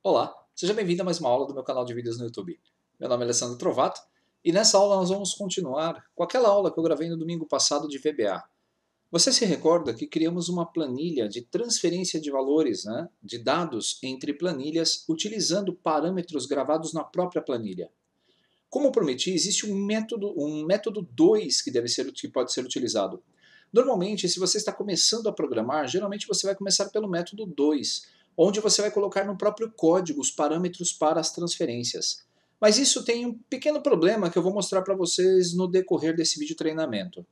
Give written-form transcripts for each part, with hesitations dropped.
Olá, seja bem-vindo a mais uma aula do meu canal de vídeos no YouTube. Meu nome é Alessandro Trovato e nessa aula nós vamos continuar com aquela aula que eu gravei no domingo passado de VBA. Você se recorda que criamos uma planilha de transferência de valores, de dados entre planilhas, utilizando parâmetros gravados na própria planilha. Como prometi, existe um método 2 que pode ser utilizado. Normalmente, se você está começando a programar, geralmente você vai começar pelo método 2, onde você vai colocar no próprio código os parâmetros para as transferências. Mas isso tem um pequeno problema que eu vou mostrar para vocês no decorrer desse vídeo treinamento.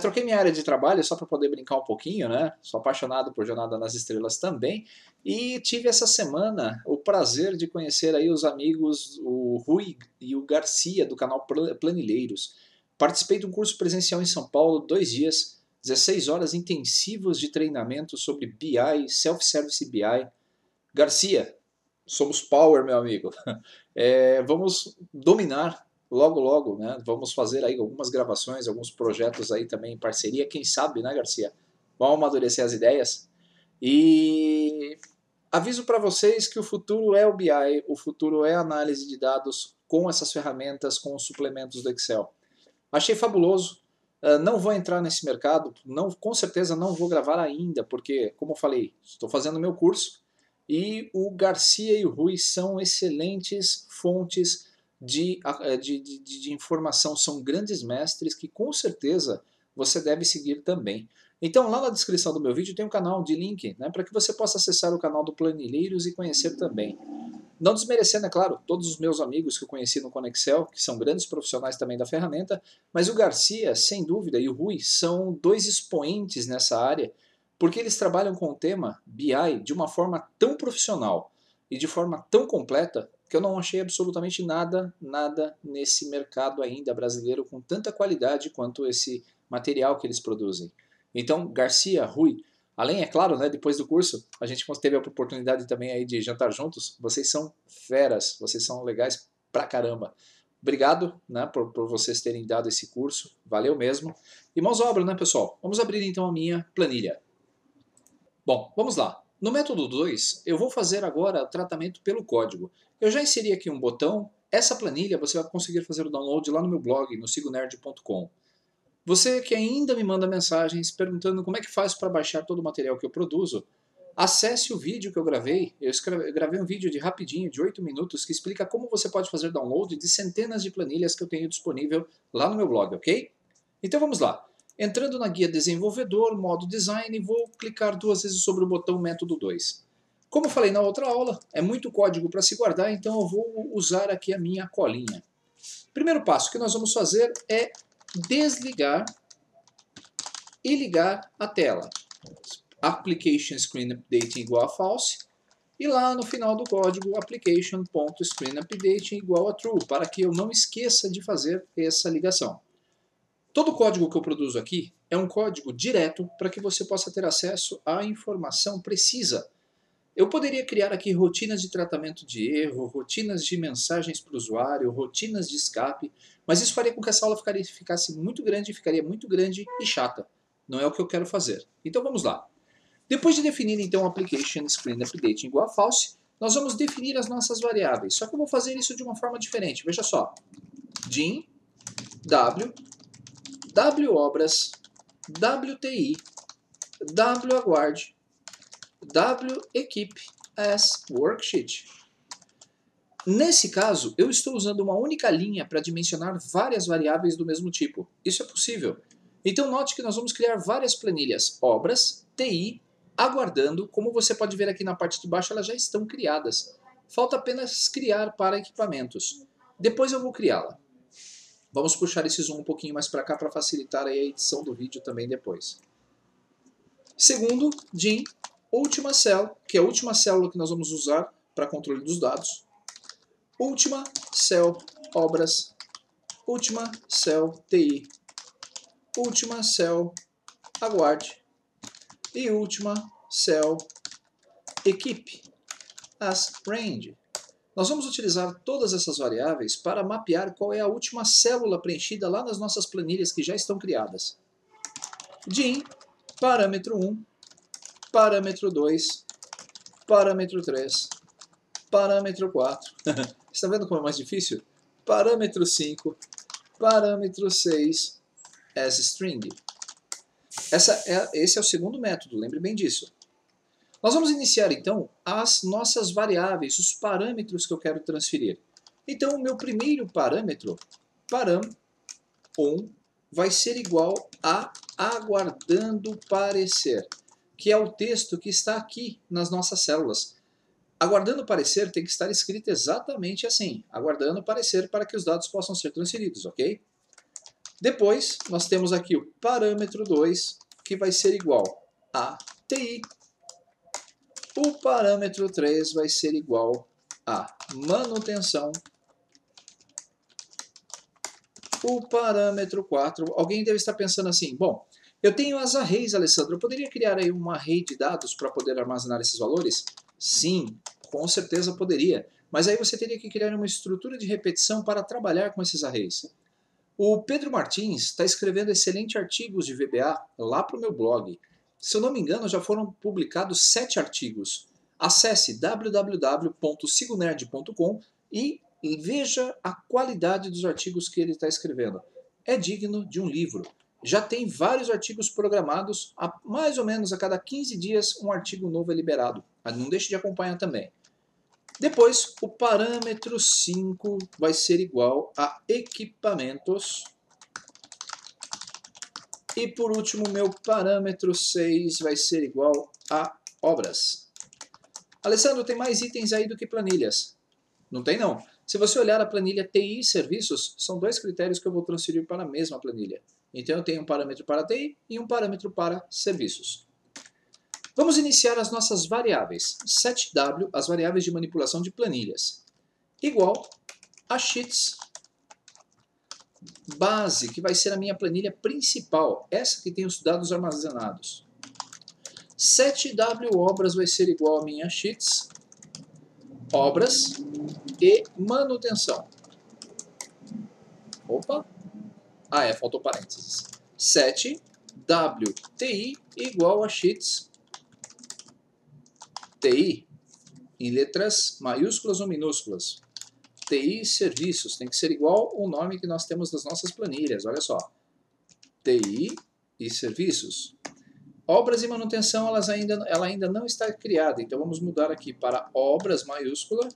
Troquei minha área de trabalho só para poder brincar um pouquinho, né? Sou apaixonado por Jornada nas Estrelas também. E tive essa semana o prazer de conhecer aí os amigos, o Rui e o Garcia, do canal Planilheiros. Participei de um curso presencial em São Paulo, 2 dias, 16 horas intensivos de treinamento sobre BI, Self-Service BI. Garcia, somos power, meu amigo. Vamos dominar logo logo, né? Vamos fazer aí algumas gravações, alguns projetos aí também em parceria, quem sabe, né, Garcia? Vamos amadurecer as ideias. E aviso para vocês que o futuro é o BI, o futuro é a análise de dados com essas ferramentas, com os suplementos do Excel. Achei fabuloso. Não vou entrar nesse mercado, não, com certeza não vou gravar ainda, porque, como eu falei, estou fazendo meu curso e o Garcia e o Rui são excelentes fontes de informação, são grandes mestres que com certeza você deve seguir também. Então, lá na descrição do meu vídeo tem um canal de link, né, para que você possa acessar o canal do Planilheiros e conhecer também. Não desmerecendo, é claro, todos os meus amigos que eu conheci no Conexel, que são grandes profissionais também da ferramenta, mas o Garcia, sem dúvida, e o Rui são dois expoentes nessa área, porque eles trabalham com o tema BI de uma forma tão profissional e de forma tão completa que eu não achei absolutamente nada nesse mercado ainda brasileiro com tanta qualidade quanto esse material que eles produzem. Então, Garcia, Rui, além, é claro, né, depois do curso, a gente teve a oportunidade também aí de jantar juntos. Vocês são feras, vocês são legais pra caramba. Obrigado, né, por vocês terem dado esse curso, valeu mesmo. E mãos à obra, né, pessoal? Vamos abrir então a minha planilha. Bom, vamos lá. No método 2, eu vou fazer agora o tratamento pelo código. Eu já inseri aqui um botão. Essa planilha você vai conseguir fazer o download lá no meu blog, no sigonerd.com. Você que ainda me manda mensagens perguntando como é que faz para baixar todo o material que eu produzo, acesse o vídeo que eu gravei. Eu gravei um vídeo de rapidinho, de 8 minutos, que explica como você pode fazer download de centenas de planilhas que eu tenho disponível lá no meu blog, ok? Então vamos lá. Entrando na guia desenvolvedor, modo design, vou clicar 2 vezes sobre o botão método 2. Como falei na outra aula, é muito código para se guardar, então eu vou usar aqui a minha colinha. Primeiro passo que nós vamos fazer é desligar e ligar a tela. Application Screen Updating igual a false. E lá no final do código, application.screenUpdating igual a true, para que eu não esqueça de fazer essa ligação. Todo o código que eu produzo aqui é um código direto para que você possa ter acesso à informação precisa. Eu poderia criar aqui rotinas de tratamento de erro, rotinas de mensagens para o usuário, rotinas de escape, mas isso faria com que essa aula ficaria muito grande e chata. Não é o que eu quero fazer. Então vamos lá. Depois de definir então o application screen update igual a false, nós vamos definir as nossas variáveis. Só que eu vou fazer isso de uma forma diferente. Veja só. Dim, W, WObras, WTI, WAguarde, WEquipe as worksheet. Nesse caso, eu estou usando uma única linha para dimensionar várias variáveis do mesmo tipo. Isso é possível. Então note que nós vamos criar várias planilhas obras, TI, aguardando. Como você pode ver aqui na parte de baixo, elas já estão criadas. Falta apenas criar para equipamentos. Depois eu vou criá-la. Vamos puxar esse zoom um pouquinho mais para cá para facilitar aí a edição do vídeo também depois. Segundo, dim, última cell, que é a última célula que nós vamos usar para controle dos dados. Última cell obras, última cell TI, última cell aguarde e última cell equipe as range. Nós vamos utilizar todas essas variáveis para mapear qual é a última célula preenchida lá nas nossas planilhas que já estão criadas. Dim, parâmetro 1, parâmetro 2, parâmetro 3, parâmetro 4. Está vendo como é mais difícil? Parâmetro 5, parâmetro 6, as string. Esse é o segundo método, lembre bem disso. Nós vamos iniciar então as nossas variáveis, os parâmetros que eu quero transferir. Então o meu primeiro parâmetro, param1, vai ser igual a aguardando parecer, que é o texto que está aqui nas nossas células. Aguardando parecer tem que estar escrito exatamente assim, aguardando parecer para que os dados possam ser transferidos, ok? Depois, nós temos aqui o parâmetro 2, que vai ser igual a TI. O parâmetro 3 vai ser igual a manutenção. O parâmetro 4, alguém deve estar pensando assim, bom, eu tenho as arrays, Alessandro, eu poderia criar aí uma array de dados para poder armazenar esses valores? Sim, com certeza poderia, mas aí você teria que criar uma estrutura de repetição para trabalhar com esses arrays. O Pedro Martins está escrevendo excelentes artigos de VBA lá para o meu blog. Se eu não me engano, já foram publicados 7 artigos. Acesse www.sigonerd.com e veja a qualidade dos artigos que ele está escrevendo. É digno de um livro. Já tem vários artigos programados, mais ou menos a cada 15 dias um artigo novo é liberado. Não deixe de acompanhar também. Depois, o parâmetro 5 vai ser igual a equipamentos. E por último, meu parâmetro 6 vai ser igual a obras. Alessandro, tem mais itens aí do que planilhas? Não tem não. Se você olhar a planilha TI e serviços, são 2 critérios que eu vou transferir para a mesma planilha. Então eu tenho um parâmetro para TI e um parâmetro para serviços. Vamos iniciar as nossas variáveis. Setw, as variáveis de manipulação de planilhas, igual a sheets base, que vai ser a minha planilha principal, essa que tem os dados armazenados. Setw obras vai ser igual a minha sheets, obras e manutenção. Opa! Faltou parênteses. Setwti igual a sheets TI, em letras maiúsculas ou minúsculas. TI serviços, tem que ser igual o nome que nós temos nas nossas planilhas, olha só. TI e serviços. Obras e manutenção, ela ainda não está criada, então vamos mudar aqui para obras maiúscula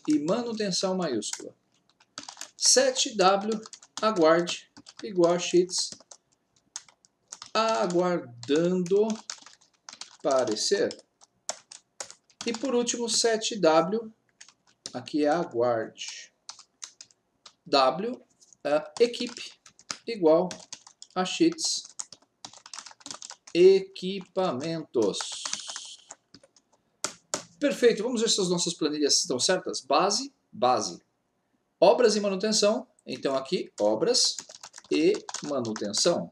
e manutenção maiúscula. Setw aguarde igual a sheets aguardando parecer. E por último, setw, aqui é aguarde, equipe igual a sheets equipamentos. Perfeito, vamos ver se as nossas planilhas estão certas. Base, base. Obras e manutenção, então aqui obras e manutenção.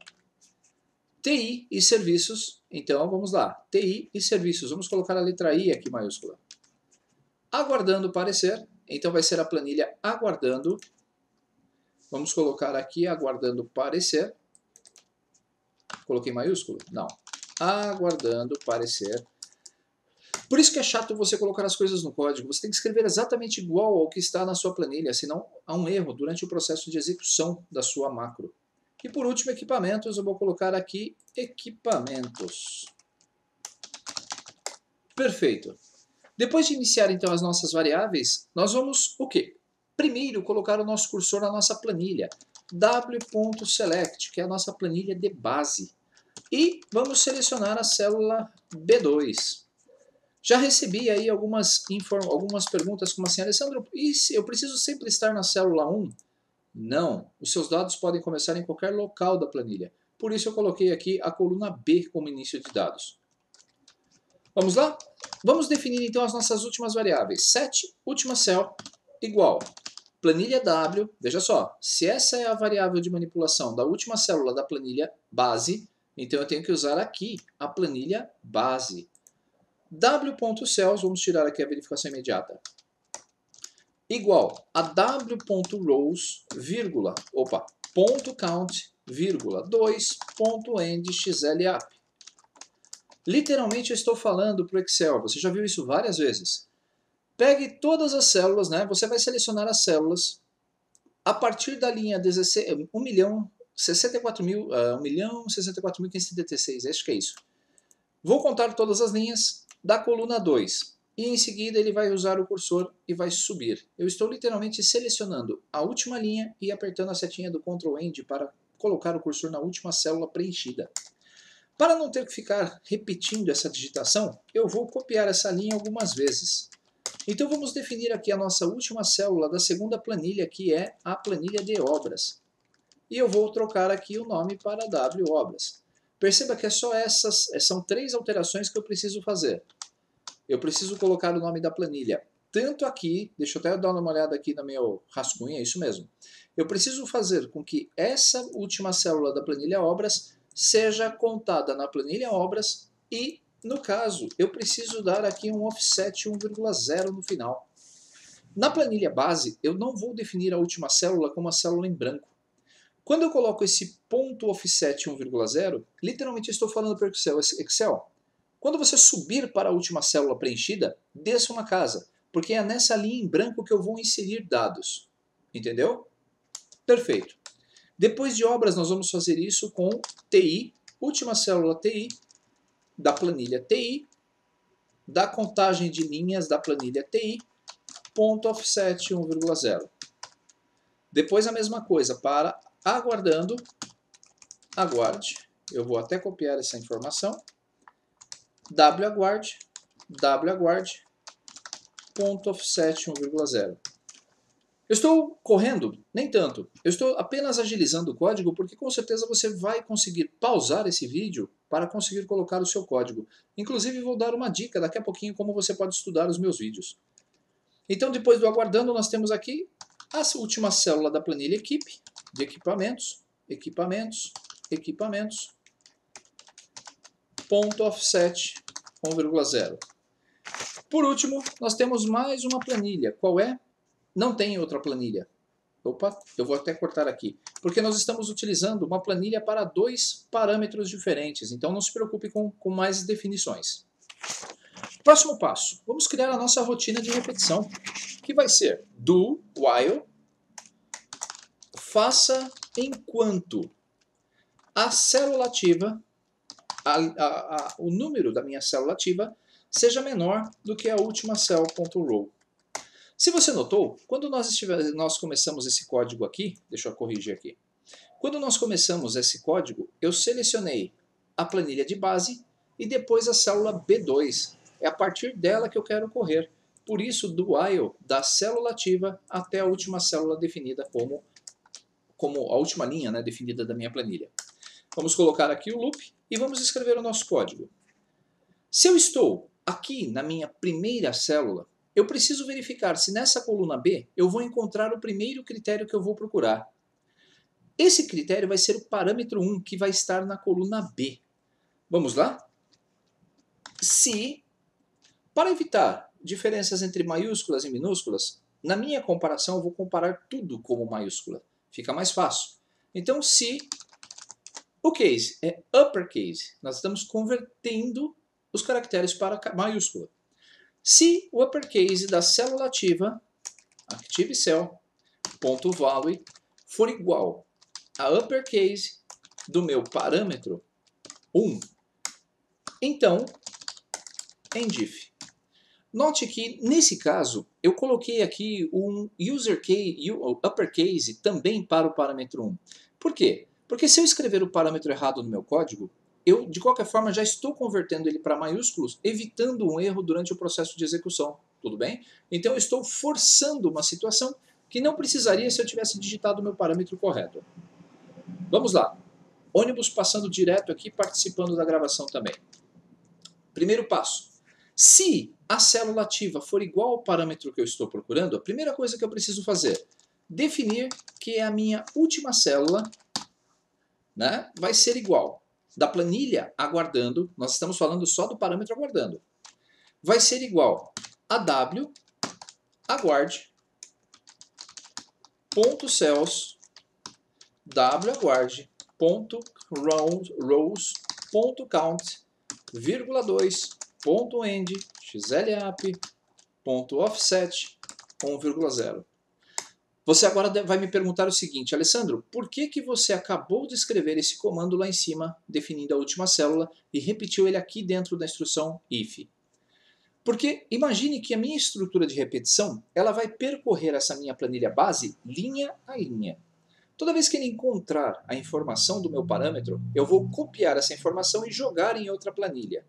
TI e serviços, então vamos lá. TI e serviços, vamos colocar a letra I aqui maiúscula. Aguardando parecer, então vai ser a planilha aguardando. Vamos colocar aqui aguardando parecer. Coloquei maiúsculo? Não. Aguardando parecer. Por isso que é chato você colocar as coisas no código. Você tem que escrever exatamente igual ao que está na sua planilha, senão há um erro durante o processo de execução da sua macro. E por último, equipamentos, eu vou colocar aqui equipamentos. Perfeito. Depois de iniciar então as nossas variáveis, nós vamos o quê? Primeiro colocar o nosso cursor na nossa planilha, w.select, que é a nossa planilha de base. E vamos selecionar a célula B2. Já recebi aí algumas perguntas como assim, Alessandro, e se eu preciso sempre estar na célula 1? Não, os seus dados podem começar em qualquer local da planilha. Por isso eu coloquei aqui a coluna B como início de dados. Vamos lá? Vamos definir então as nossas últimas variáveis. Set, última cell, igual. Planilha W, veja só, se essa é a variável de manipulação da última célula da planilha base, então eu tenho que usar aqui a planilha base. W.cells, vamos tirar aqui a verificação imediata, igual a w.rows, vírgula, .count, vírgula, 2.endxlup. Literalmente eu estou falando para o Excel, você já viu isso várias vezes. Pegue todas as células, né? Você vai selecionar as células a partir da linha 1.064.536, acho que é isso. Vou contar todas as linhas da coluna 2. E em seguida ele vai usar o cursor e vai subir. Eu estou literalmente selecionando a última linha e apertando a setinha do Ctrl End para colocar o cursor na última célula preenchida. Para não ter que ficar repetindo essa digitação, eu vou copiar essa linha algumas vezes. Então vamos definir aqui a nossa última célula da segunda planilha, que é a planilha de obras. E eu vou trocar aqui o nome para W obras. Perceba que é só são 3 alterações que eu preciso fazer. Eu preciso colocar o nome da planilha tanto aqui, deixa eu até dar uma olhada aqui no meu rascunho, é isso mesmo. Eu preciso fazer com que essa última célula da planilha obras seja contada na planilha obras e, no caso, eu preciso dar aqui um offset 1,0 no final. Na planilha base, eu não vou definir a última célula como uma célula em branco. Quando eu coloco esse ponto offset 1,0, literalmente estou falando para o Excel. Quando você subir para a última célula preenchida, desça uma casa, porque é nessa linha em branco que eu vou inserir dados. Entendeu? Perfeito. Depois de obras, nós vamos fazer isso com TI, última célula TI, da planilha TI, da contagem de linhas da planilha TI, ponto offset 1,0. Depois a mesma coisa para aguardando, aguarde, eu vou até copiar essa informação, waguarde, ponto offset 1,0. Eu estou correndo? Nem tanto. Eu estou apenas agilizando o código porque com certeza você vai conseguir pausar esse vídeo para conseguir colocar o seu código. Inclusive vou dar uma dica daqui a pouquinho como você pode estudar os meus vídeos. Então depois do aguardando nós temos aqui a última célula da planilha equipe, de equipamentos, ponto offset 1,0. Por último, nós temos mais uma planilha. Qual é? Não tem outra planilha. Opa, eu vou até cortar aqui. Porque nós estamos utilizando uma planilha para 2 parâmetros diferentes. Então não se preocupe com mais definições. Próximo passo. Vamos criar a nossa rotina de repetição. Que vai ser do while faça enquanto a célula ativa, o número da minha célula ativa, seja menor do que a última cell.row. Se você notou, quando nós começamos esse código aqui, deixa eu corrigir aqui. Quando nós começamos esse código, eu selecionei a planilha de base e depois a célula B2. É a partir dela que eu quero correr. Por isso, do while da célula ativa até a última célula definida como a última linha, né, definida da minha planilha. Vamos colocar aqui o loop e vamos escrever o nosso código. Se eu estou aqui na minha primeira célula, eu preciso verificar se nessa coluna B eu vou encontrar o primeiro critério que eu vou procurar. Esse critério vai ser o parâmetro 1, que vai estar na coluna B. Vamos lá? Se, para evitar diferenças entre maiúsculas e minúsculas, na minha comparação eu vou comparar tudo como maiúscula. Fica mais fácil. Então, se o case é uppercase, nós estamos convertendo os caracteres para maiúscula. Se o uppercase da célula ativa, ActiveCell.value, for igual a uppercase do meu parâmetro 1, então, endif. Note que, nesse caso, eu coloquei aqui um uppercase também para o parâmetro 1. Por quê? Porque se eu escrever o parâmetro errado no meu código, eu, de qualquer forma, já estou convertendo ele para maiúsculos, evitando um erro durante o processo de execução. Tudo bem? Então, eu estou forçando uma situação que não precisaria se eu tivesse digitado o meu parâmetro correto. Vamos lá. Ônibus passando direto aqui, participando da gravação também. Primeiro passo. Se a célula ativa for igual ao parâmetro que eu estou procurando, a primeira coisa que eu preciso fazer, definir que é a minha última célula, né, vai ser igual da planilha aguardando, nós estamos falando só do parâmetro aguardando, vai ser igual a w aguarde ponto cells w aguarde ponto rows ponto count vírgula 2 ponto end xlap .offset 1,0. Você agora vai me perguntar o seguinte: Alessandro, por que você acabou de escrever esse comando lá em cima, definindo a última célula, e repetiu ele aqui dentro da instrução if? Porque imagine que a minha estrutura de repetição ela vai percorrer essa minha planilha base linha a linha. Toda vez que ele encontrar a informação do meu parâmetro, eu vou copiar essa informação e jogar em outra planilha.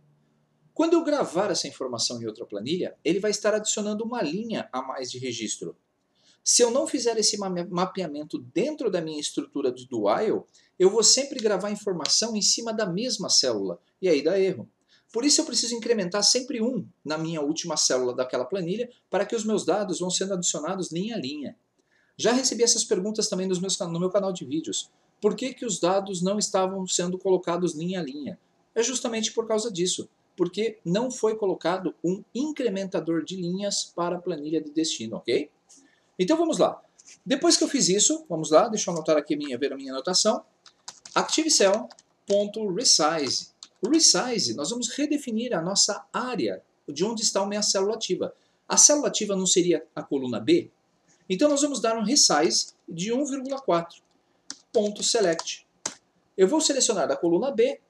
Quando eu gravar essa informação em outra planilha, ele vai estar adicionando uma linha a mais de registro. Se eu não fizer esse mapeamento dentro da minha estrutura do while, eu vou sempre gravar informação em cima da mesma célula, e aí dá erro. Por isso eu preciso incrementar sempre 1 na minha última célula daquela planilha, para que os meus dados vão sendo adicionados linha a linha. Já recebi essas perguntas também no meu canal de vídeos. Por que os dados não estavam sendo colocados linha a linha? É justamente por causa disso, porque não foi colocado um incrementador de linhas para a planilha de destino, ok? Então vamos lá. Depois que eu fiz isso, vamos lá, deixa eu anotar aqui ver a minha anotação. ActiveCell.resize. O resize, nós vamos redefinir a nossa área de onde está a minha célula ativa. A célula ativa não seria a coluna B? Então nós vamos dar um resize de 1,4. .select. Eu vou selecionar da coluna B,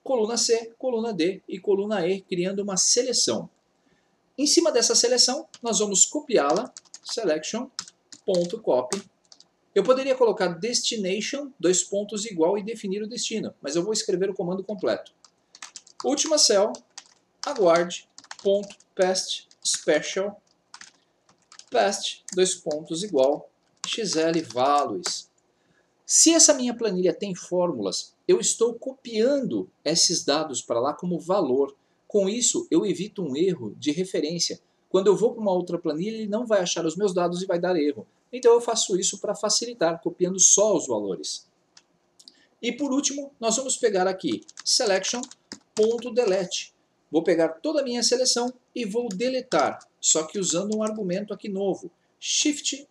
coluna C, coluna D e coluna E, criando uma seleção. Em cima dessa seleção, nós vamos copiá-la, selection.copy. Eu poderia colocar destination, igual e definir o destino, mas eu vou escrever o comando completo. Última cell, aguarde, .past special, past, igual, xl values. Se essa minha planilha tem fórmulas, eu estou copiando esses dados para lá como valor. Com isso, eu evito um erro de referência. Quando eu vou para uma outra planilha, ele não vai achar os meus dados e vai dar erro. Então eu faço isso para facilitar, copiando só os valores. E por último, nós vamos pegar aqui selection.delete. Vou pegar toda a minha seleção e vou deletar, só que usando um argumento aqui novo, shift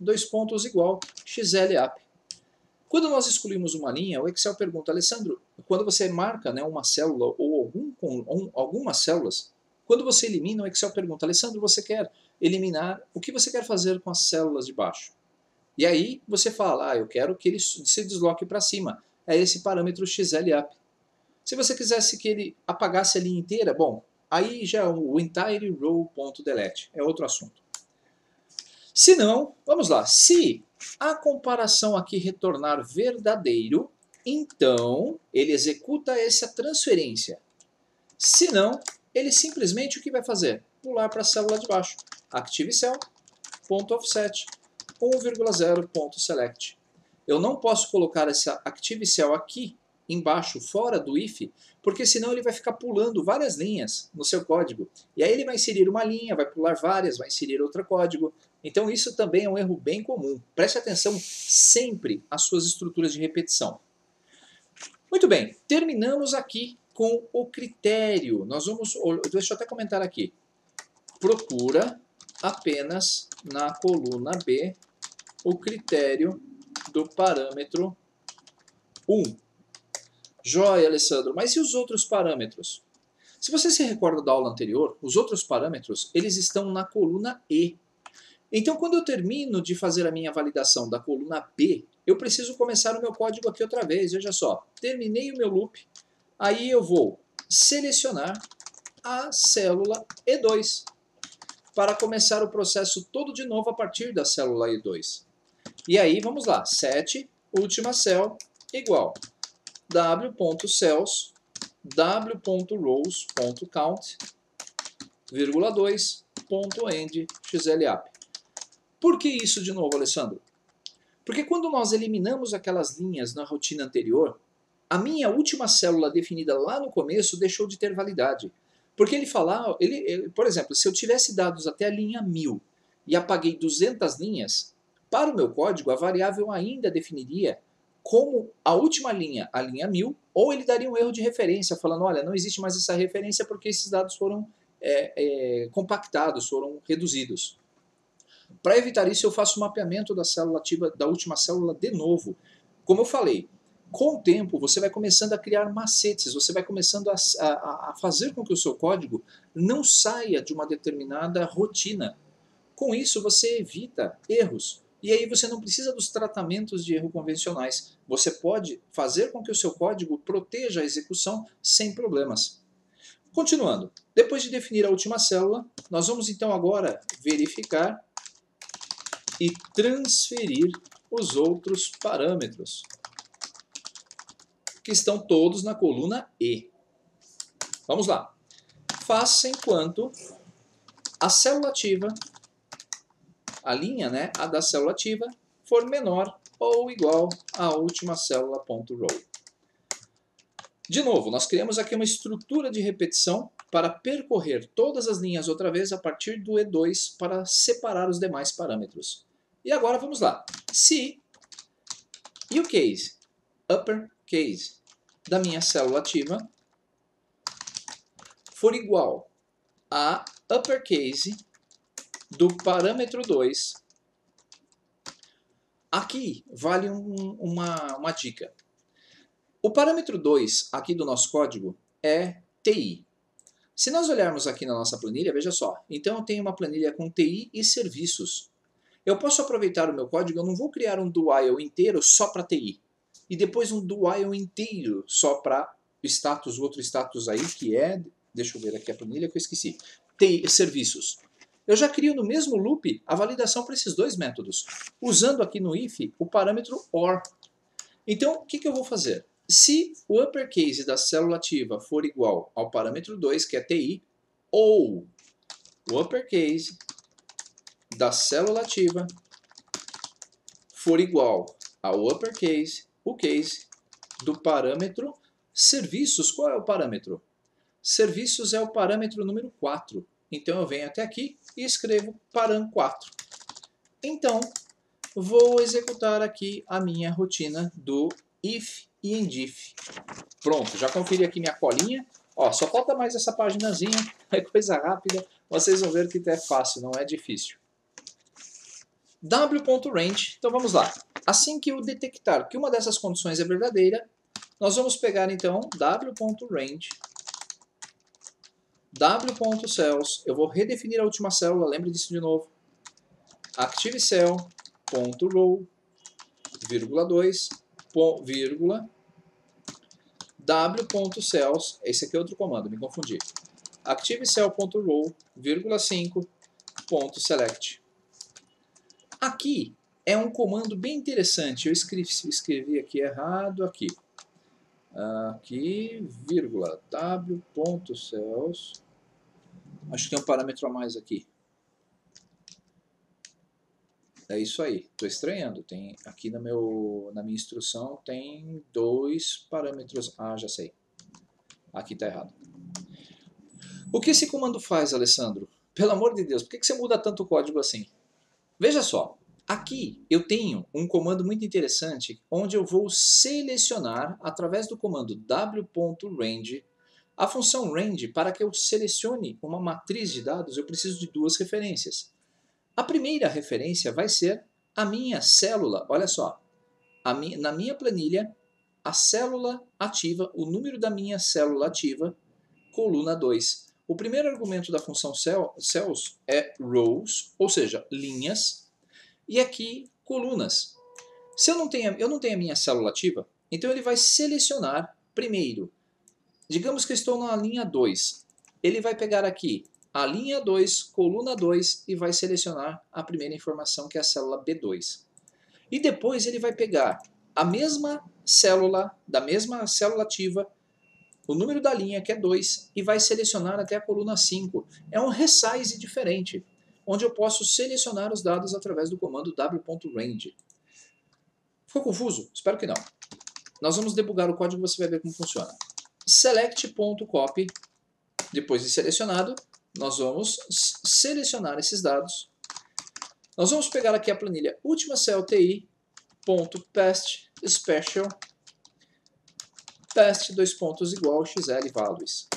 igual xlup. Quando nós excluímos uma linha, o Excel pergunta: Alessandro, quando você marca, né, uma célula ou algumas células, quando você elimina, o Excel pergunta: Alessandro, você quer eliminar, o que você quer fazer com as células de baixo? E aí você fala: eu quero que ele se desloque para cima. É esse parâmetro xlup. Se você quisesse que ele apagasse a linha inteira, bom, aí já é o entire row.delete, é outro assunto. Se não, vamos lá, se a comparação aqui retornar verdadeiro, então ele executa essa transferência. Se não, ele simplesmente o que vai fazer? Pular para a célula de baixo. ActiveCell.offset 1,0.select. Eu não posso colocar essa ActiveCell aqui embaixo, fora do if, porque senão ele vai ficar pulando várias linhas no seu código. E aí ele vai inserir uma linha, vai pular várias, vai inserir outro código. Então isso também é um erro bem comum. Preste atenção sempre às suas estruturas de repetição. Muito bem, terminamos aqui com o critério. Nós vamos, deixa eu até comentar aqui. Procura apenas na coluna B o critério do parâmetro 1. Joia, Alessandro, mas e os outros parâmetros? Se você se recorda da aula anterior, os outros parâmetros eles estão na coluna E. Então, quando eu termino de fazer a minha validação da coluna B, eu preciso começar o meu código aqui outra vez. Veja só, terminei o meu loop, aí eu vou selecionar a célula E2 para começar o processo todo de novo a partir da célula E2. E aí, vamos lá, set, última cell, igual w.cells, w.rows.count, vírgula 2, .end, xlup. Por que isso de novo, Alessandro? Porque quando nós eliminamos aquelas linhas na rotina anterior, a minha última célula definida lá no começo deixou de ter validade. Porque ele fala, por exemplo, se eu tivesse dados até a linha 1000 e apaguei 200 linhas, para o meu código a variável ainda definiria como a última linha, a linha 1000, ou ele daria um erro de referência, falando, olha, não existe mais essa referência porque esses dados foram compactados, foram reduzidos. Para evitar isso, eu faço o mapeamento da célula ativa, da última célula de novo. Como eu falei, Com o tempo, você vai começando a criar macetes, você vai começando a fazer com que o seu código não saia de uma determinada rotina. Com isso, você evita erros. E aí você não precisa dos tratamentos de erro convencionais. Você pode fazer com que o seu código proteja a execução sem problemas. Continuando, depois de definir a última célula, nós vamos então agora verificar e transferir os outros parâmetros, que estão todos na coluna E. Vamos lá. Faça enquanto a célula ativa, a linha, né, a da célula ativa, for menor ou igual à última célula.row. De novo, nós criamos aqui uma estrutura de repetição para percorrer todas as linhas outra vez a partir do E2 para separar os demais parâmetros. E agora vamos lá. Se uCase, uppercase, da minha célula ativa for igual a uppercase do parâmetro 2, aqui vale uma dica. O parâmetro 2 aqui do nosso código é TI. Se nós olharmos aqui na nossa planilha, veja só, então eu tenho uma planilha com TI e serviços. Eu posso aproveitar o meu código, eu não vou criar um do while inteiro só para TI. E depois um do while inteiro só para status, outro status aí que é, deixa eu ver aqui a planilha que eu esqueci, TI, serviços. Eu já crio no mesmo loop a validação para esses dois métodos, usando aqui no if o parâmetro OR. Então, o que eu vou fazer? Se o uppercase da célula ativa for igual ao parâmetro 2, que é TI, ou o uppercase da célula ativa for igual ao uppercase, o case, do parâmetro serviços. Qual é o parâmetro? Serviços é o parâmetro número 4. Então eu venho até aqui e escrevo param4. Então, vou executar aqui a minha rotina do if e endif. Pronto, já conferi aqui minha colinha. Ó, só falta mais essa paginazinha, é coisa rápida. Vocês vão ver que é fácil, não é difícil. W.range, então vamos lá. Assim que eu detectar que uma dessas condições é verdadeira, nós vamos pegar então W.range, W.cells, eu vou redefinir a última célula, lembre disso de novo. ActiveCell.row, vírgula 2, vírgula, W.cells, esse aqui é outro comando, me confundi. ActiveCell.row, vírgula 5, .select. Aqui é um comando bem interessante, eu escrevi aqui errado, aqui, vírgula, W.cells, acho que tem um parâmetro a mais aqui. É isso aí, estou estranhando, tem aqui na minha instrução tem dois parâmetros, já sei, aqui está errado. O que esse comando faz, Alessandro? Pelo amor de Deus, por que você muda tanto o código assim? Veja só, aqui eu tenho um comando muito interessante onde eu vou selecionar, através do comando w.range, a função range. Para que eu selecione uma matriz de dados, eu preciso de duas referências. A primeira referência vai ser a minha célula, olha só, na minha planilha, a célula ativa, o número da minha célula ativa, coluna 2. O primeiro argumento da função cells é rows, ou seja, linhas, e aqui colunas. Se eu não tenho a minha célula ativa, então ele vai selecionar primeiro. Digamos que eu estou na linha 2. Ele vai pegar aqui a linha 2, coluna 2, e vai selecionar a primeira informação, que é a célula B2. E depois ele vai pegar a mesma célula, da mesma célula ativa, o número da linha, que é 2, e vai selecionar até a coluna 5. É um resize diferente, onde eu posso selecionar os dados através do comando w.range. Ficou confuso? Espero que não. Nós vamos debugar o código e você vai ver como funciona. Select.copy, depois de selecionado, nós vamos selecionar esses dados. Nós vamos pegar aqui a planilha última cell ti.past special past igual xl values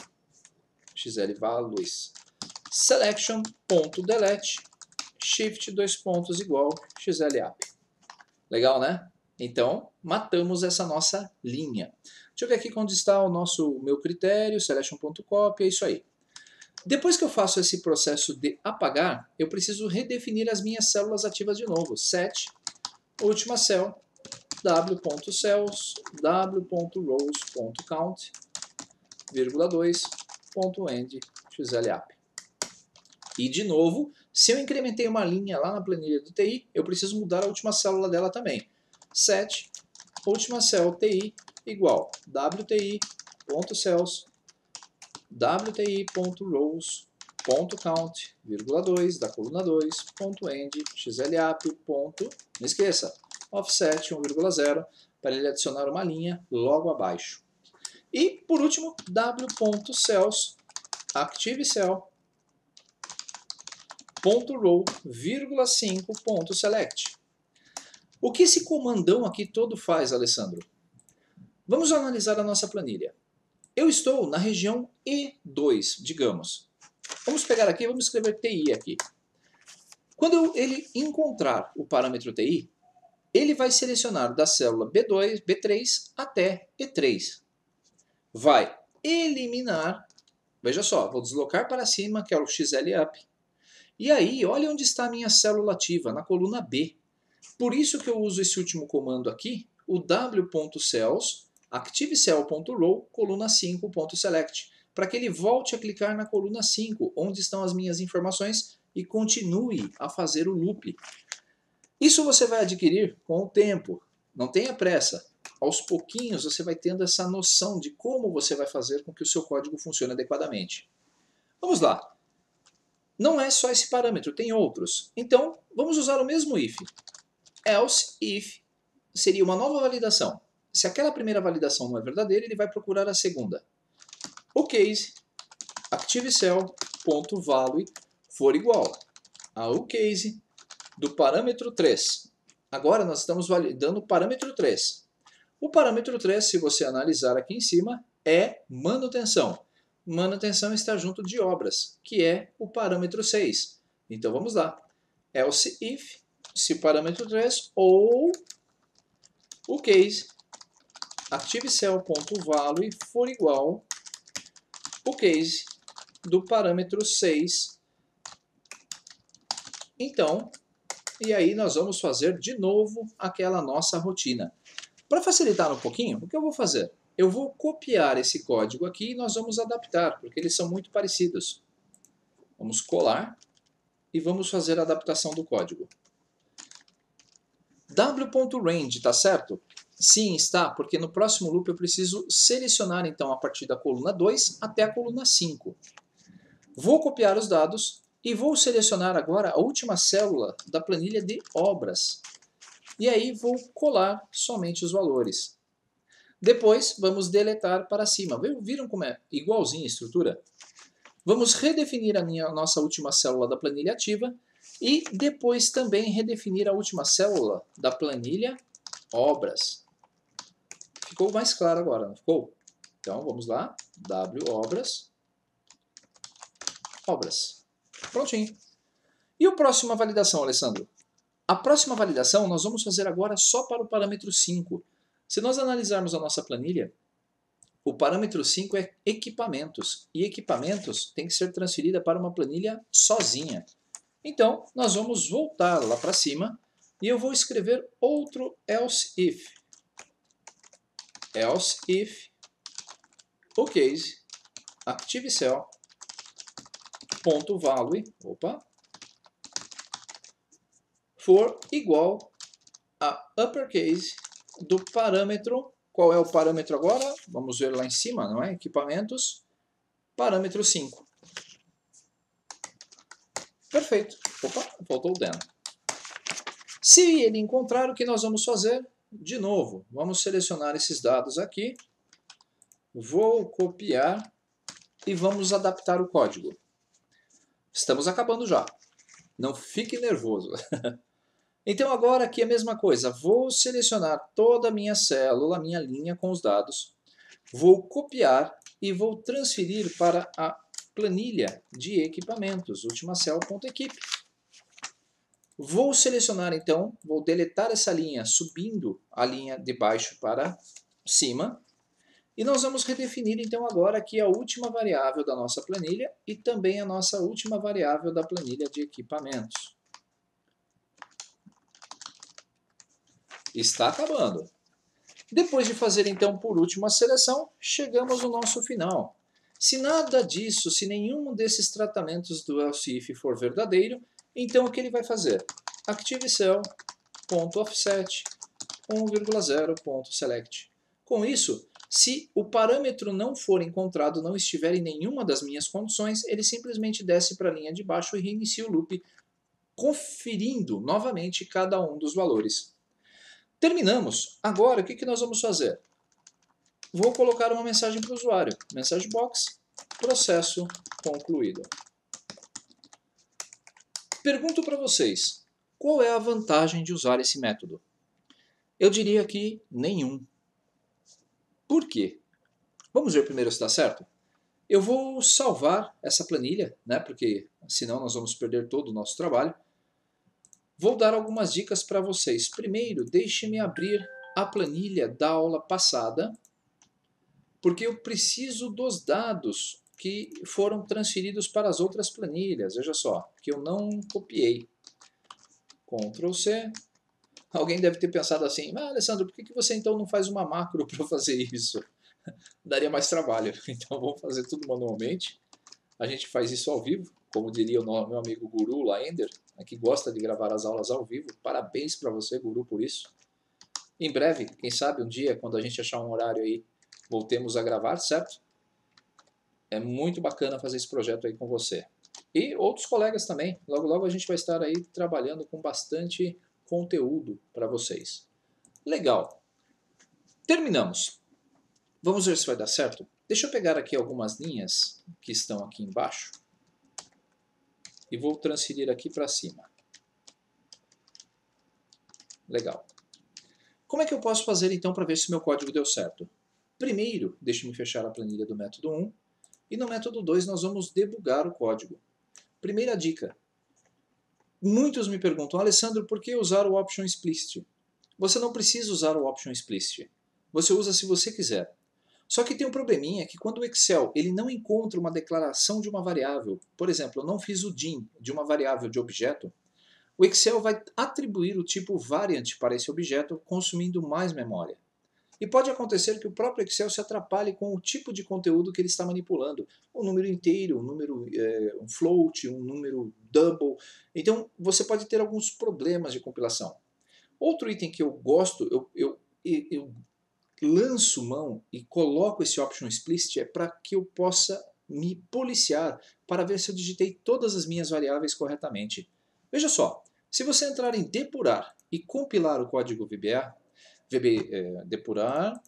selection.delete shift igual xlapp. Legal, né? Então, matamos essa nossa linha. Deixa eu ver aqui onde está o meu critério, selection.copy, é isso aí. Depois que eu faço esse processo de apagar, eu preciso redefinir as minhas células ativas de novo. Set, última cell, w.cells, w.rows.count, vírgula 2, .end, xlap. E de novo, se eu incrementei uma linha lá na planilha do TI, eu preciso mudar a última célula dela também. Set, última cell TI, igual wti.cells, wti.rows.count, vírgula 2, da coluna 2, .end, xlap, não esqueça, offset 1,0, para ele adicionar uma linha logo abaixo. E, por último, w.cells, ActiveCell, .row, 5, .select. O que esse comandão aqui todo faz, Alessandro? Vamos analisar a nossa planilha. Eu estou na região E2, digamos. Vamos pegar aqui, vamos escrever TI aqui. Quando ele encontrar o parâmetro TI, ele vai selecionar da célula B2, B3 até E3. Vai eliminar, veja só, vou deslocar para cima, que é o XLUp. E aí, olha onde está a minha célula ativa, na coluna B. Por isso que eu uso esse último comando aqui, o w.cells, ActiveCell.row, coluna 5.select, para que ele volte a clicar na coluna 5, onde estão as minhas informações, e continue a fazer o loop. Isso você vai adquirir com o tempo, não tenha pressa. Aos pouquinhos você vai tendo essa noção de como você vai fazer com que o seu código funcione adequadamente. Vamos lá. Não é só esse parâmetro, tem outros. Então, vamos usar o mesmo if. Else if seria uma nova validação. Se aquela primeira validação não é verdadeira, ele vai procurar a segunda. O case ActiveCell.value for igual ao case do parâmetro 3. Agora nós estamos validando o parâmetro 3. O parâmetro 3, se você analisar aqui em cima, é manutenção. Manutenção está junto de obras, que é o parâmetro 6. Então vamos lá. Else if, se parâmetro 3 ou o case ActiveCell.value for igual o case do parâmetro 6. Então, e aí nós vamos fazer de novo aquela nossa rotina. Para facilitar um pouquinho, o que eu vou fazer? Eu vou copiar esse código aqui e nós vamos adaptar, porque eles são muito parecidos. Vamos colar e vamos fazer a adaptação do código. w.range, tá certo? Sim, está, porque no próximo loop eu preciso selecionar então a partir da coluna 2 até a coluna 5. Vou copiar os dados e vou selecionar agora a última célula da planilha de obras. E aí vou colar somente os valores. Depois vamos deletar para cima. Viram como é igualzinho a estrutura? Vamos redefinir a nossa última célula da planilha ativa e depois também redefinir a última célula da planilha obras. Ficou mais claro agora, não ficou? Então vamos lá, wobras, obras. Prontinho. E a próxima validação, Alessandro? A próxima validação nós vamos fazer agora só para o parâmetro 5. Se nós analisarmos a nossa planilha, o parâmetro 5 é equipamentos. E equipamentos tem que ser transferida para uma planilha sozinha. Então, nós vamos voltar lá para cima e eu vou escrever outro else if. Else if o case ActiveCell.value for igual a uppercase do parâmetro. Qual é o parâmetro agora? Vamos ver lá em cima, não é? Equipamentos, parâmetro 5. Perfeito. Opa, faltou o then. Se ele encontrar, o que nós vamos fazer? De novo, vamos selecionar esses dados aqui. Vou copiar e vamos adaptar o código. Estamos acabando já. Não fique nervoso. Então agora aqui é a mesma coisa. Vou selecionar toda a minha célula, a minha linha com os dados. Vou copiar e vou transferir para a planilha de equipamentos, última cell.equipe. Vou selecionar então, vou deletar essa linha subindo a linha de baixo para cima. E nós vamos redefinir então agora aqui a última variável da nossa planilha e também a nossa última variável da planilha de equipamentos. Está acabando. Depois de fazer então por último a seleção, chegamos no nosso final. Se nada disso, se nenhum desses tratamentos do else if for verdadeiro, então o que ele vai fazer? ActiveCell.offset 1,0.select. Com isso, se o parâmetro não for encontrado, não estiver em nenhuma das minhas condições, ele simplesmente desce para a linha de baixo e reinicia o loop, conferindo novamente cada um dos valores. Terminamos. Agora, o que nós vamos fazer? Vou colocar uma mensagem para o usuário. Message box, processo concluído. Pergunto para vocês, qual é a vantagem de usar esse método? Eu diria que nenhum. Por quê? Vamos ver primeiro se está certo? Eu vou salvar essa planilha, né, porque senão nós vamos perder todo o nosso trabalho. Vou dar algumas dicas para vocês. Primeiro, deixe-me abrir a planilha da aula passada, porque eu preciso dos dados que foram transferidos para as outras planilhas. Veja só, que eu não copiei. Ctrl C. Alguém deve ter pensado assim, Alessandro, por que você então não faz uma macro para fazer isso? Daria mais trabalho. Então vamos fazer tudo manualmente. A gente faz isso ao vivo, como diria o meu amigo Guru Laender, que gosta de gravar as aulas ao vivo. Parabéns para você, Guru, por isso. Em breve, quem sabe um dia, quando a gente achar um horário aí, voltemos a gravar, certo? É muito bacana fazer esse projeto aí com você. E outros colegas também. Logo, logo a gente vai estar aí trabalhando com bastante conteúdo para vocês. Legal. Terminamos. Vamos ver se vai dar certo? Deixa eu pegar aqui algumas linhas que estão aqui embaixo e vou transferir aqui para cima. Legal. Como é que eu posso fazer então para ver se meu código deu certo? Primeiro, deixe-me fechar a planilha do método 1 e no método 2 nós vamos debugar o código. Primeira dica. Muitos me perguntam, Alessandro, por que usar o option explicit? Você não precisa usar o option explicit. Você usa se você quiser. Só que tem um probleminha que quando o Excel ele não encontra uma declaração de uma variável, por exemplo, eu não fiz o DIN de uma variável de objeto, o Excel vai atribuir o tipo variant para esse objeto, consumindo mais memória. E pode acontecer que o próprio Excel se atrapalhe com o tipo de conteúdo que ele está manipulando. Um número inteiro, um número um float, um número double. Então você pode ter alguns problemas de compilação. Outro item que eu gosto, eu lanço mão e coloco esse option explicit é para que eu possa me policiar para ver se eu digitei todas as minhas variáveis corretamente. Veja só, se você entrar em depurar e compilar o código VBA, depurar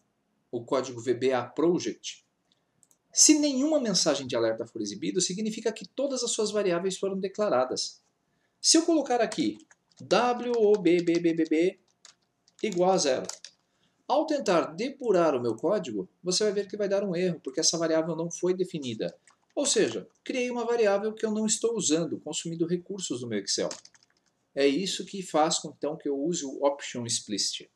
o código VBA Project, se nenhuma mensagem de alerta for exibida, significa que todas as suas variáveis foram declaradas. Se eu colocar aqui WOBBBB igual a 0, ao tentar depurar o meu código, você vai ver que vai dar um erro, porque essa variável não foi definida. Ou seja, criei uma variável que eu não estou usando, consumindo recursos do meu Excel. É isso que faz então que eu use o option explicit.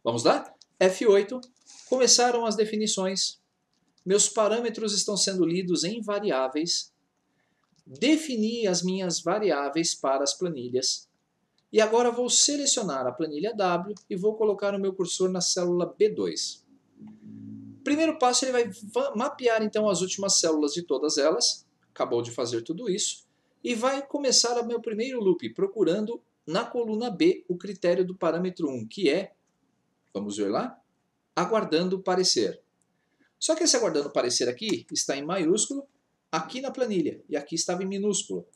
Vamos lá? F8. Começaram as definições. Meus parâmetros estão sendo lidos em variáveis. Defini as minhas variáveis para as planilhas. E agora vou selecionar a planilha W e vou colocar o meu cursor na célula B2. Primeiro passo, ele vai mapear então as últimas células de todas elas. Acabou de fazer tudo isso. E vai começar o meu primeiro loop, procurando na coluna B o critério do parâmetro 1, que é, vamos ver lá, aguardando parecer. Só que esse aguardando parecer aqui está em maiúsculo, aqui na planilha, e aqui estava em minúsculo.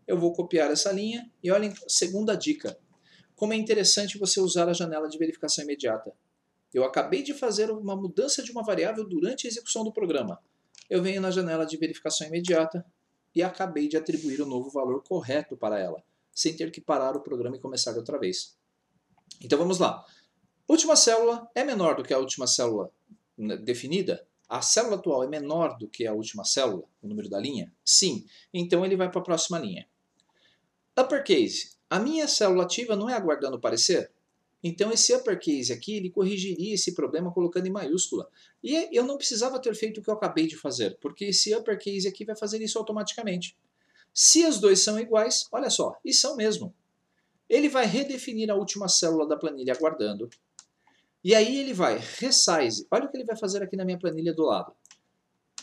Eu vou copiar essa linha e olhem, segunda dica. Como é interessante você usar a janela de verificação imediata. Eu acabei de fazer uma mudança de uma variável durante a execução do programa. Eu venho na janela de verificação imediata e acabei de atribuir o novo valor correto para ela, sem ter que parar o programa e começar outra vez. Então vamos lá. Última célula é menor do que a última célula definida? A célula atual é menor do que a última célula, o número da linha? Sim. Então ele vai para a próxima linha. Uppercase. A minha célula ativa não é aguardando parecer? Então esse uppercase aqui, ele corrigiria esse problema colocando em maiúscula. E eu não precisava ter feito o que eu acabei de fazer, porque esse uppercase aqui vai fazer isso automaticamente. Se as duas são iguais, olha só, e são mesmo. Ele vai redefinir a última célula da planilha aguardando. E aí ele vai resize. Olha o que ele vai fazer aqui na minha planilha do lado.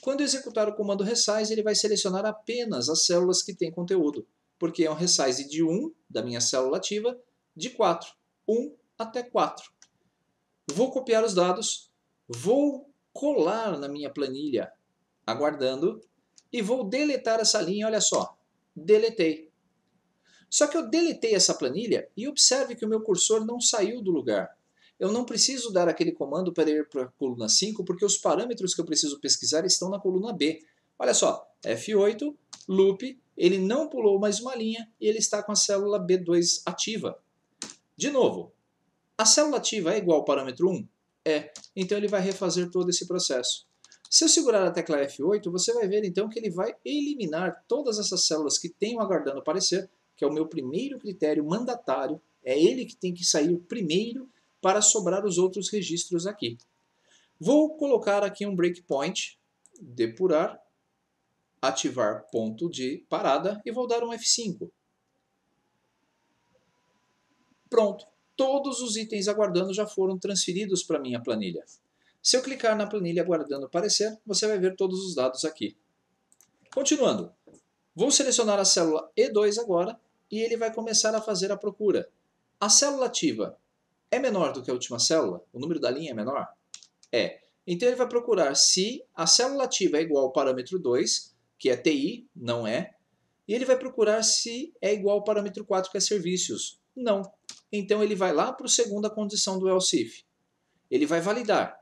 Quando eu executar o comando resize, ele vai selecionar apenas as células que têm conteúdo, porque é um resize de 1 da minha célula ativa, de 4. 1 até 4. Vou copiar os dados, vou colar na minha planilha, aguardando, e vou deletar essa linha, olha só, deletei. Só que eu deletei essa planilha e observe que o meu cursor não saiu do lugar. Eu não preciso dar aquele comando para ir para a coluna 5, porque os parâmetros que eu preciso pesquisar estão na coluna B. Olha só, F8, loop, ele não pulou mais uma linha e ele está com a célula B2 ativa. De novo, a célula ativa é igual ao parâmetro 1? É, então ele vai refazer todo esse processo. Se eu segurar a tecla F8, você vai ver então que ele vai eliminar todas essas células que tenham aguardando aparecer, que é o meu primeiro critério mandatário, é ele que tem que sair primeiro para sobrar os outros registros aqui. Vou colocar aqui um breakpoint, depurar, ativar ponto de parada e vou dar um F5. Pronto, todos os itens aguardando já foram transferidos para a minha planilha. Se eu clicar na planilha aguardando aparecer, você vai ver todos os dados aqui. Continuando, vou selecionar a célula E2 agora e ele vai começar a fazer a procura. A célula ativa é menor do que a última célula? O número da linha é menor? É. Então ele vai procurar se a célula ativa é igual ao parâmetro 2, que é TI, não é. E ele vai procurar se é igual ao parâmetro 4, que é serviços. Não. Então ele vai lá para a segunda condição do else if. Ele vai validar.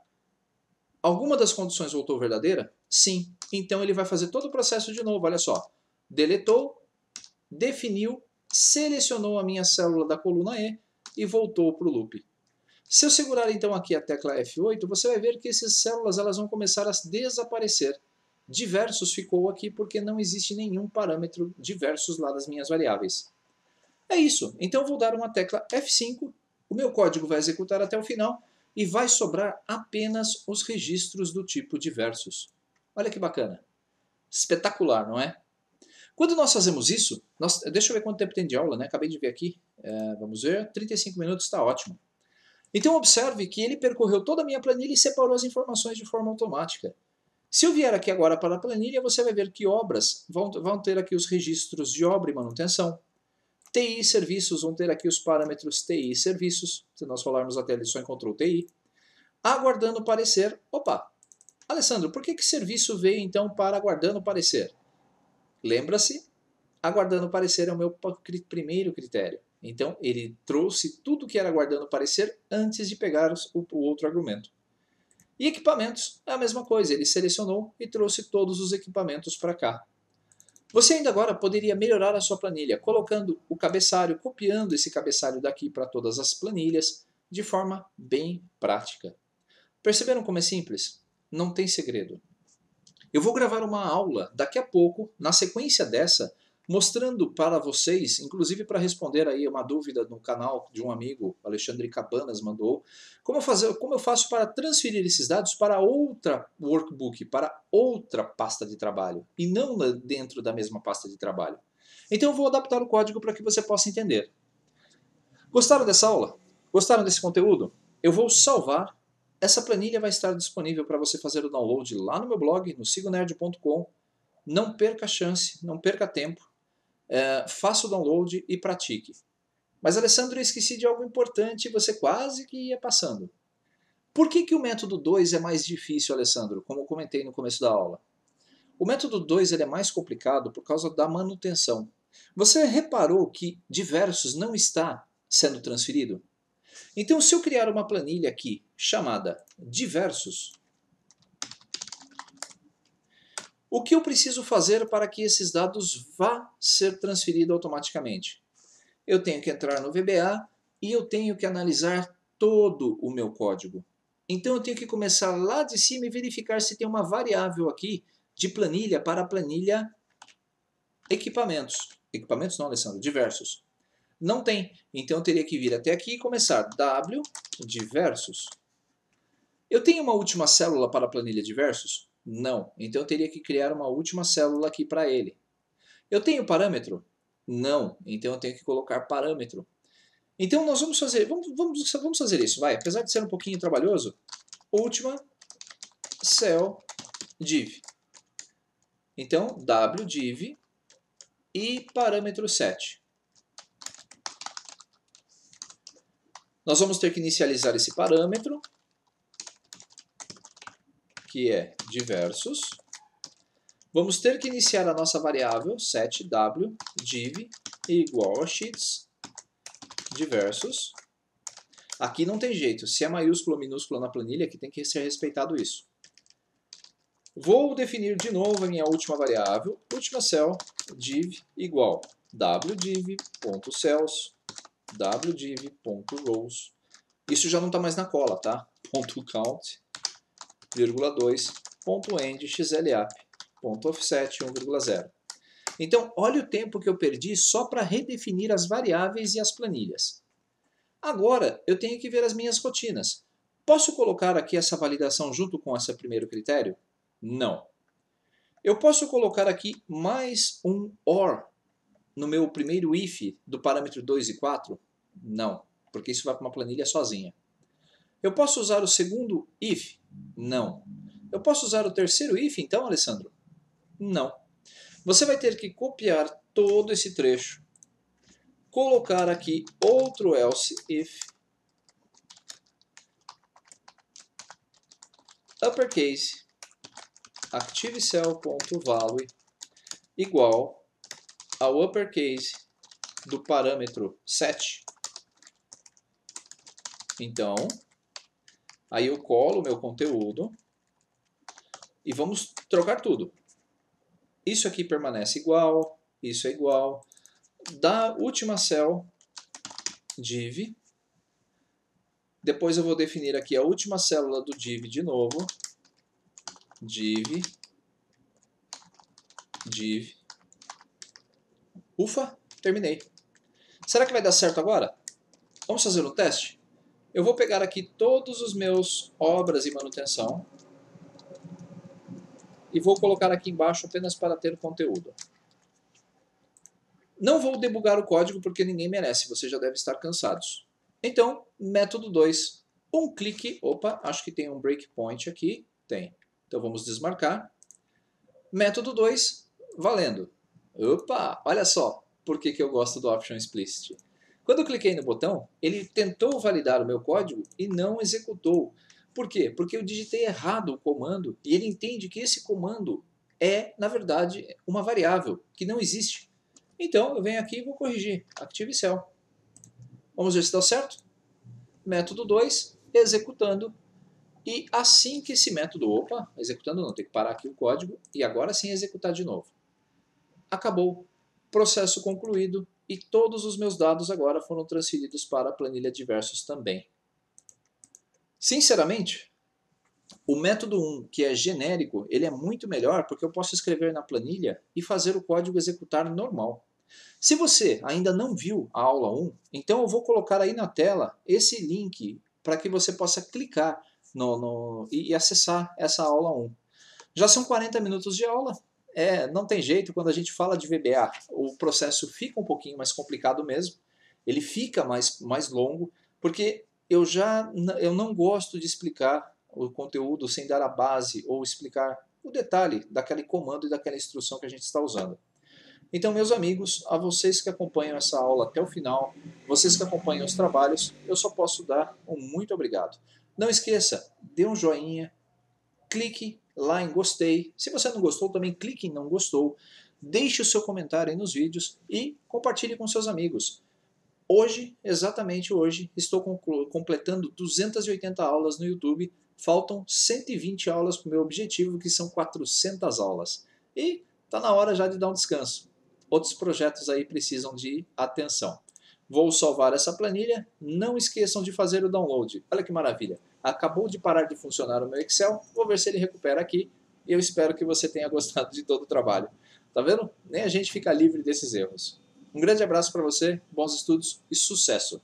Alguma das condições voltou verdadeira? Sim. Então ele vai fazer todo o processo de novo, olha só. Deletou, definiu, selecionou a minha célula da coluna E e voltou para o loop. Se eu segurar então aqui a tecla F8, você vai ver que essas células elas vão começar a desaparecer. Diversos ficou aqui porque não existe nenhum parâmetro diversos lá das minhas variáveis. É isso. Então eu vou dar uma tecla F5, o meu código vai executar até o final e vai sobrar apenas os registros do tipo diversos. Olha que bacana. Espetacular, não é? Quando nós fazemos isso, deixa eu ver quanto tempo tem de aula, né? Acabei de ver aqui. Vamos ver, 35 minutos, está ótimo. Então observe que ele percorreu toda a minha planilha e separou as informações de forma automática. Se eu vier aqui agora para a planilha, você vai ver que obras vão ter aqui os registros de obra e manutenção. TI e serviços vão ter aqui os parâmetros TI e serviços. Se nós falarmos até ele só encontrou TI. Aguardando parecer. Opa! Alessandro, por que serviço veio então para aguardando parecer? Lembra-se, aguardando parecer é o meu primeiro critério. Então, ele trouxe tudo que era aguardando parecer antes de pegar o outro argumento. E equipamentos é a mesma coisa, ele selecionou e trouxe todos os equipamentos para cá. Você ainda agora poderia melhorar a sua planilha, colocando o cabeçalho, copiando esse cabeçalho daqui para todas as planilhas, de forma bem prática. Perceberam como é simples? Não tem segredo. Eu vou gravar uma aula daqui a pouco, na sequência dessa, mostrando para vocês, inclusive para responder aí uma dúvida no canal de um amigo, Alexandre Cabanas mandou, como eu faço para transferir esses dados para outra workbook, para outra pasta de trabalho, e não dentro da mesma pasta de trabalho. Então eu vou adaptar o código para que você possa entender. Gostaram dessa aula? Gostaram desse conteúdo? Eu vou salvar. Essa planilha vai estar disponível para você fazer o download lá no meu blog, no sigonerd.com. Não perca a chance, não perca tempo. Faça o download e pratique. Mas, Alessandro, eu esqueci de algo importante e você quase que ia passando. Por que o método 2 é mais difícil, Alessandro, como eu comentei no começo da aula? O método 2 ele é mais complicado por causa da manutenção. Você reparou que diversos não está sendo transferido? Então, se eu criar uma planilha aqui chamada diversos, o que eu preciso fazer para que esses dados vá ser transferido automaticamente? Eu tenho que entrar no VBA e eu tenho que analisar todo o meu código. Então eu tenho que começar lá de cima e verificar se tem uma variável aqui de planilha para a planilha equipamentos. Equipamentos não, Alessandro, diversos. Não tem. Então eu teria que vir até aqui e começar W de versus. Eu tenho uma última célula para a planilha de versus? Não. Então eu teria que criar uma última célula aqui para ele. Eu tenho parâmetro? Não. Então eu tenho que colocar parâmetro. Então nós vamos fazer, vamos fazer isso, vai. Apesar de ser um pouquinho trabalhoso, última cell div. Então w div e parâmetro set. Nós vamos ter que inicializar esse parâmetro, que é diversos. Vamos ter que iniciar a nossa variável setW div igual a sheets diversos. Aqui não tem jeito, se é maiúsculo ou minúsculo na planilha, aqui tem que ser respeitado isso. Vou definir de novo a minha última variável, última cell div igual wdiv.cells, wdiv.rows. Isso já não está mais na cola, tá? .count, vírgula 2, .end, xlap, .offset 1,0. Então, olha o tempo que eu perdi só para redefinir as variáveis e as planilhas. Agora, eu tenho que ver as minhas rotinas. Posso colocar aqui essa validação junto com esse primeiro critério? Não. Eu posso colocar aqui mais um OR no meu primeiro if do parâmetro 2 e 4? Não, porque isso vai para uma planilha sozinha. Eu posso usar o segundo if? Não. Eu posso usar o terceiro if então, Alessandro? Não. Você vai ter que copiar todo esse trecho, colocar aqui outro else if, uppercase, ActiveCell.value igual ao uppercase do parâmetro set. Então, aí eu colo o meu conteúdo e vamos trocar tudo. Isso aqui permanece igual, isso é igual. Da última cell, div. Depois eu vou definir aqui a última célula do div de novo. Div. Div. Ufa, terminei. Será que vai dar certo agora? Vamos fazer um teste? Eu vou pegar aqui todos os meus obras e manutenção e vou colocar aqui embaixo apenas para ter conteúdo. Não vou debugar o código porque ninguém merece, você já deve estar cansados. Então, método 2, um clique, opa, acho que tem um breakpoint aqui, tem. Então vamos desmarcar. Método 2, valendo. Opa, olha só por que eu gosto do Option Explicit. Quando eu cliquei no botão, ele tentou validar o meu código e não executou. Por quê? Porque eu digitei errado o comando e ele entende que esse comando é, na verdade, uma variável que não existe. Então, eu venho aqui e vou corrigir. ActiveCell. Vamos ver se dá certo? Método 2, executando. E assim que esse método, opa, executando não, tem que parar aqui o código e agora sim executar de novo. Acabou. Processo concluído e todos os meus dados agora foram transferidos para a planilha de versos também. Sinceramente, o método 1, que é genérico, ele é muito melhor porque eu posso escrever na planilha e fazer o código executar normal. Se você ainda não viu a aula 1, então eu vou colocar aí na tela esse link para que você possa clicar e acessar essa aula 1. Já são 40 minutos de aula. Não tem jeito, quando a gente fala de VBA, o processo fica um pouquinho mais complicado mesmo. Ele fica mais longo, porque eu não gosto de explicar o conteúdo sem dar a base ou explicar o detalhe daquele comando e daquela instrução que a gente está usando. Então, meus amigos, a vocês que acompanham essa aula até o final, vocês que acompanham os trabalhos, eu só posso dar um muito obrigado. Não esqueça, dê um joinha, clique lá em gostei. Se você não gostou, também clique em não gostou. Deixe o seu comentário aí nos vídeos e compartilhe com seus amigos. Hoje, exatamente hoje, estou completando 280 aulas no YouTube. Faltam 120 aulas para o meu objetivo, que são 400 aulas. E está na hora já de dar um descanso. Outros projetos aí precisam de atenção. Vou salvar essa planilha. Não esqueçam de fazer o download. Olha que maravilha. Acabou de parar de funcionar o meu Excel. Vou ver se ele recupera aqui. Eu espero que você tenha gostado de todo o trabalho. Tá vendo? Nem a gente fica livre desses erros. Um grande abraço para você, bons estudos e sucesso!